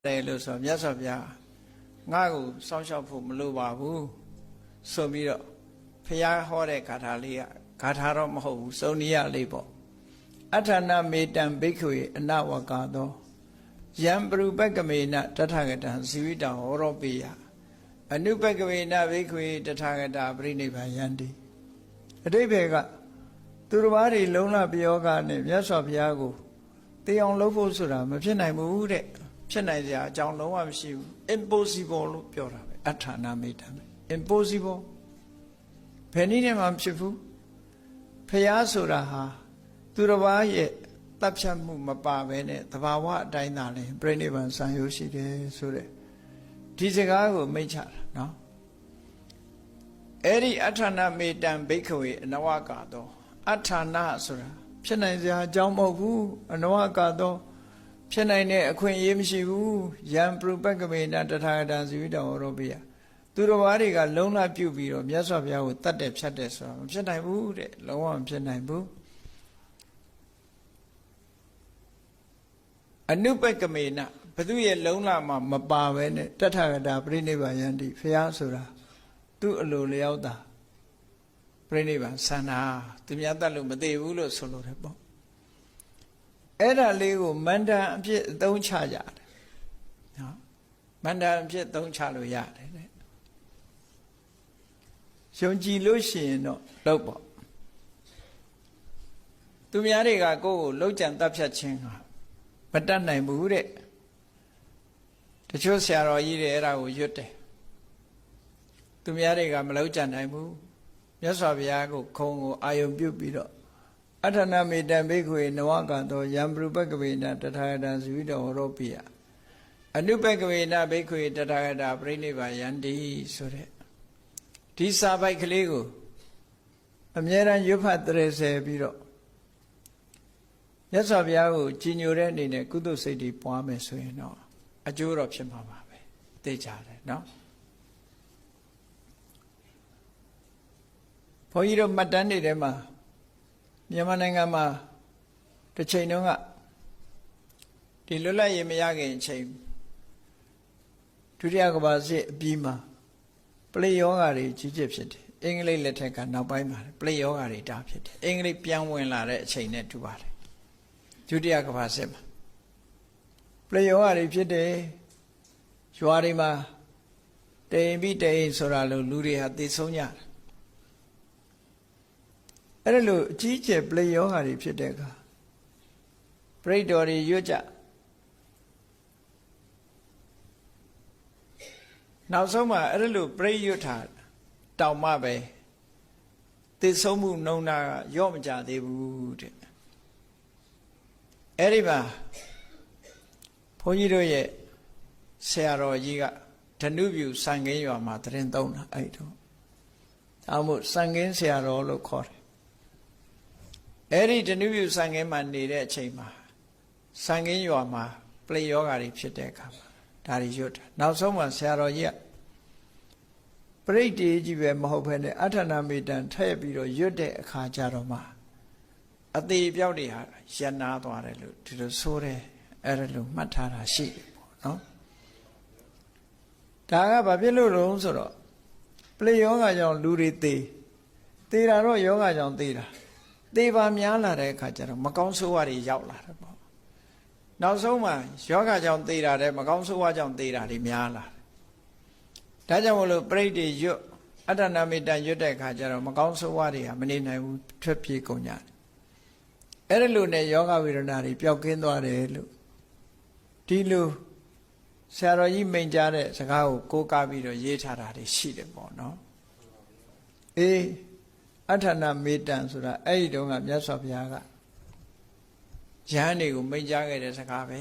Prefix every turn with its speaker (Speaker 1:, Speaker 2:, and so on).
Speaker 1: တယ်လို့ဆိုမြတ်စွာဘုရားငါ့ကိုစောင့်ရှောက်ဖို့မလိုပါဘူးဆိုပြီးတော့ဘုရားဟောတဲ့ဂါထာလေးကဂါထာတော့မဟုတ်ဘူးစုံနိယလေးပေါ့အထာဏမေတံဘိက္ခွေအနဝကာသောယံပရုပက္ကမေနတထဂတံဇီဝိတံဟောရောပိယအနုပက္ကမေနဘိက္ခွေတထဂတာပရိနိဗ္ဗာယန္တိအတိပ္ပယ်ကသူတစ်ပါးတွေလုံးလပယောဂနဲ့မြတ်စွာဘုရားကိုသိအောင်လုပ်ဖို့ဆိုတာမဖြစ်နိုင်ဘူးတဲ့ဖြစ်နိုင်စရာအကြောင်းလုံးဝမရှိဘူး impossible လို့ပြောတာပဲအထာဏမေတ္တာပဲ impossible ဘယ်နည်းနဲ့မှမဖြစ်ဘူးဘုရားဆိုတာဟာသူတစ်ပါးရဲ့တပ်ဖြတ်မှုမပါဘဲနဲ့သဘာဝအတိုင်းသာလဲပြိဋိဘံဆံရိုးရှိတယ်ဆိုတဲ့ဒီစကားကိုမိတ်ချတာနော်အဲ့ဒီအထာဏမေတ္တံဘိက္ခဝေအနဝကာသောအထာဏဆိုတာဖြစ်နိုင်စရာအကြောင်းမဟုတ်ဘူးအနဝကာသောဖြစ်နိုင်တဲ့အခွင့်အရေးမရှိဘူးယံပရုပက္ကမေနတထာဂတံဇီဝိတံဟောရောပိယသူတော်ဘာတွေကလုံးလပြုတ်ပြီးတော့မြတ်စွာဘုရားကိုတတ်တယ်ဖြတ်တယ်ဆိုတာမဖြစ်နိုင်ဘူးတဲ့လုံးဝမဖြစ်နိုင်ဘူးအနုပက္ကမေနဘသူရဲ့လုံးလမှာမပါပဲနဲ့တထာဂတာပရိနိဗ္ဗာယန္တိဘုရားဆိုတာသူ့အလိုလျောက်တာပရိနိဗ္ဗာန်ဆန္ဒသူများတတ်လို့မသိဘူးလို့ဆိုလိုတယ်ပေါ့အဲ့ဒါလေးကိုမန္တန်အဖြစ်အသုံးချကြတယ်နော်မန္တန်အဖြစ်သုံးချလို့ရတယ်တဲ့ယုံကြည်လို့ရှိရင်တော့လုပ်ပေါ့သူများတွေကကိုယ့်ကိုလှုပ်ကြံတပ်ဖြတ်ခြင်းဟာမတတ်နိုင်ဘူးတဲ့တချို့ဆရာတော်ကြီးတွေအဲ့ဒါကိုရွတ်တယ်သူများတွေကမလှုပ်ကြံနိုင်ဘူးမြတ်စွာဘုရားကိုခုံကိုအာယုံပြုတ်ပြီးတော့အထာဏမေတ္တံဘိက္ခွေနဝကသောယံပရုပက္ကဝေနတထာဂတံဇီဝိတံဟောရောပိယအနုပက္ကဝေနဘိက္ခွေတထာဂတာပရိနိဗ္ဗာယန္တိဆိုတဲ့ဒီစာပိုက်ကလေးကိုအမြဲတမ်းရွတ်ဖတ်တရဆယ်ပြီးတော့မြတ်စွာဘုရားကိုကြည်ညိုတဲ့အနေနဲ့ကုသိုလ်စိတ်တွေပွားမယ်ဆိုရင်တော့အကျိုးတော့ဖြစ်မှာပါပဲသိကြတယ်နော်ဘုန်းကြီးတို့မှတ်တမ်းတွေထဲမှာမြန်မာနိုင်ငံမှာတစ်ချိန်တုန်းကဒီလွတ်လပ်ရေးမရခင်အချိန်ဒုတိယကမ္ဘာစစ်အပြီးမှာပလိယောဂါတွေကြီးကျယ်ဖြစ်တယ်အင်္ဂလိပ်လက်ထက်ကနောက်ပိုင်းမှာပလိယောဂါတွေတားဖြစ်တယ်အင်္ဂလိပ်ပြန်ဝင်လာတဲ့အချိန်နဲ့တူပါတယ်ဒုတိယကမ္ဘာစစ်မှာပလိယောဂါတွေဖြစ်တယ်ရွာတွေမှာတိမ်ပြီးတိမ်ဆိုတာလို့လူတွေဟာသိဆုံးကြတယ်အဲ့ဒါလို့အကြီးကျယ်ပလိယောဂါတွေဖြစ်တဲ့အခါပရိတော်တွေရွတ်ကြနောက်ဆုံးမှာအဲ့ဒါလို့ပရိရွတ်ထားတောင်မှပဲသိဆုံးမှုနှုံနာကရော့မကြသေးဘူးတဲ့အဲ့ဒီမှာဘုန်းကြီးတို့ရဲ့ဆရာတော်ကြီးကဓနုပြုစံခင်းရွာမှာတရင်သုံးတာအဲ့တော့ဒါမှမဟုတ်စံခင်းဆရာတော်လို့ခေါ်တယ်အဲ့ဒီဓနုပြုစံခင်းမှာနေတဲ့အချိန်မှာစံခင်းရွာမှာပလိယောဂါတွေဖြစ်တဲ့အခါမှာဒါတွေရွတ်တာနောက်ဆုံးမှာဆရာတော်ကြီးကပရိတ်တေကြီးပဲမဟုတ်ဘဲနဲ့အထာဏမေတ္တံထည့်ပြီးတော့ရွတ်တဲ့အခါကျတော့မှအသေးပြောက်တွေဟာရနာသွားတယ်လို့ဒီလိုဆိုတယ်အဲ့ဒါလို့မှတ်ထားတာရှိတယ်ပေါ့နော်ဒါကဘာဖြစ်လို့လဲဆိုတော့ပလိယောဂါကြောင့်လူတွေသေတာတော့ယောဂါကြောင့်သေတာသေပါများလာတဲ့အခါကျတော့မကောင်းဆိုးဝါးတွေရောက်လာတယ်ပေါ့နောက်ဆုံးမှာယောဂကြောင့်သေတာတဲ့မကောင်းဆိုးဝါးကြောင့်သေတာတွေများလာတယ်ဒါကြောင့်မလို့ပရိတ်တွေရွတ်အထာဏမေတ္တရွတ်တဲ့အခါကျတော့မကောင်းဆိုးဝါးတွေဟာမနေနိုင်ဘူးထွက်ပြေးကုန်ကြတယ်အဲ့ဒါလို့နဲ့ယောဂဝေဒနာတွေပျောက်ကင်းသွားတယ်လို့ဒီလိုဆရာတော်ကြီးမိန့်ကြားတဲ့စကားကိုကိုးကားပြီးတော့ရေးထားတာတွေရှိတယ်ပေါ့နော်အေးအထာဏမေတ္တဆိုတာအဲ့ဒီတုန်းကမြတ်စွာဘုရားကယဟန်တွေကိုမိန့်ကြားခဲ့တဲ့စကားပဲ